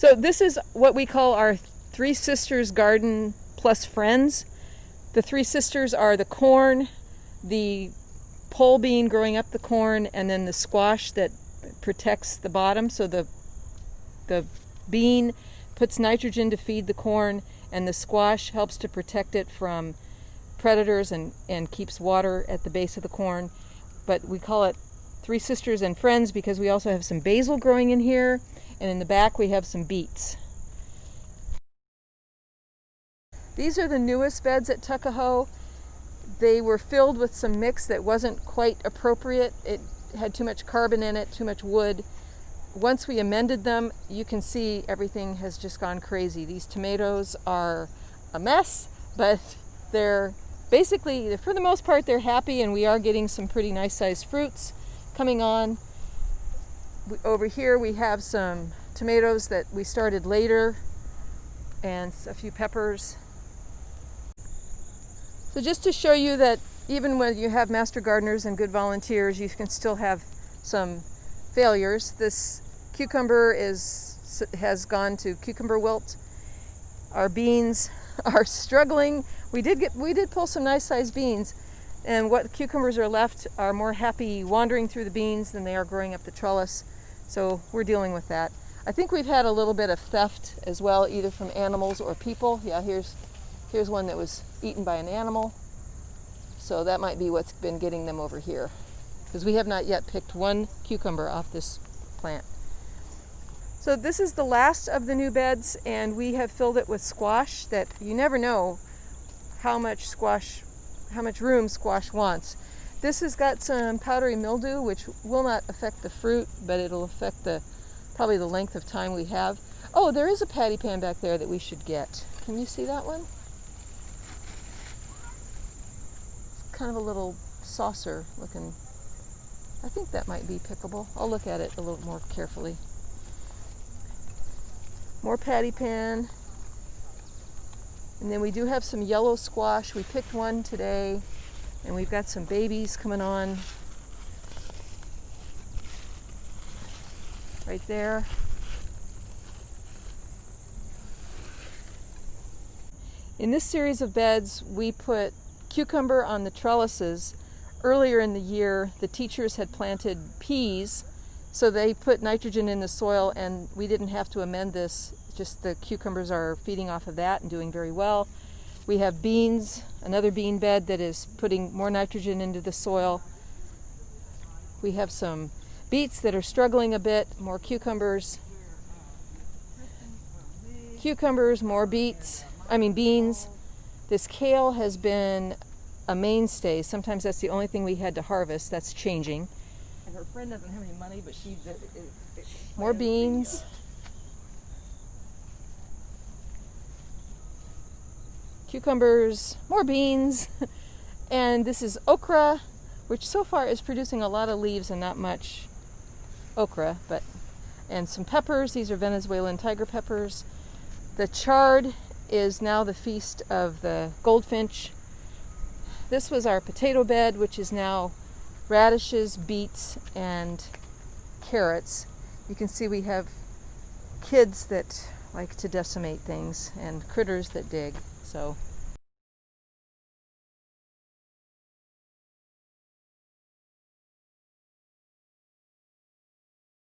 So this is what we call our Three Sisters garden plus friends. The Three Sisters are the corn, the pole bean growing up the corn, and then the squash that protects the bottom. So the bean puts nitrogen to feed the corn, and the squash helps to protect it from predators and keeps water at the base of the corn. But we call it Three Sisters and Friends because we also have some basil growing in here, and in the back we have some beets. These are the newest beds at Tuckahoe. They were filled with some mix that wasn't quite appropriate. It had too much carbon in it, too much wood. Once we amended them, you can see everything has just gone crazy. These tomatoes are a mess, but they're basically, for the most part, they're happy, and we are getting some pretty nice sized fruits coming on. Over here we have some tomatoes that we started later and a few peppers. So just to show you that even when you have master gardeners and good volunteers, you can still have some failures. This cucumber has gone to cucumber wilt. Our beans are struggling. We did pull some nice sized beans, and what cucumbers are left are more happy wandering through the beans than they are growing up the trellis. So we're dealing with that. I think we've had a little bit of theft as well, either from animals or people. Yeah, here's one that was eaten by an animal. So that might be what's been getting them over here, because we have not yet picked one cucumber off this plant. So this is the last of the new beds, and we have filled it with squash that you never know how much room squash wants. This has got some powdery mildew, which will not affect the fruit, but it'll affect probably the length of time we have. Oh, there is a patty pan back there that we should get. Can you see that one? It's kind of a little saucer looking. I think that might be pickable. I'll look at it a little more carefully. More patty pan. And then we do have some yellow squash. We picked one today, and we've got some babies coming on right there. In this series of beds, we put cucumber on the trellises. Earlier in the year, the teachers had planted peas, so they put nitrogen in the soil, and we didn't have to amend this. Just the cucumbers are feeding off of that and doing very well. We have beans, another bean bed that is putting more nitrogen into the soil. We have some beets that are struggling a bit, more cucumbers. Cucumbers, more beans. This kale has been a mainstay. Sometimes that's the only thing we had to harvest. That's changing. And her friend doesn't have any money, but she more beans. Cucumbers, more beans. And this is okra, which so far is producing a lot of leaves and not much okra, and some peppers. These are Venezuelan tiger peppers. The chard is now the feast of the goldfinch. This was our potato bed, which is now radishes, beets, and carrots. You can see we have kids that like to decimate things and critters that dig. So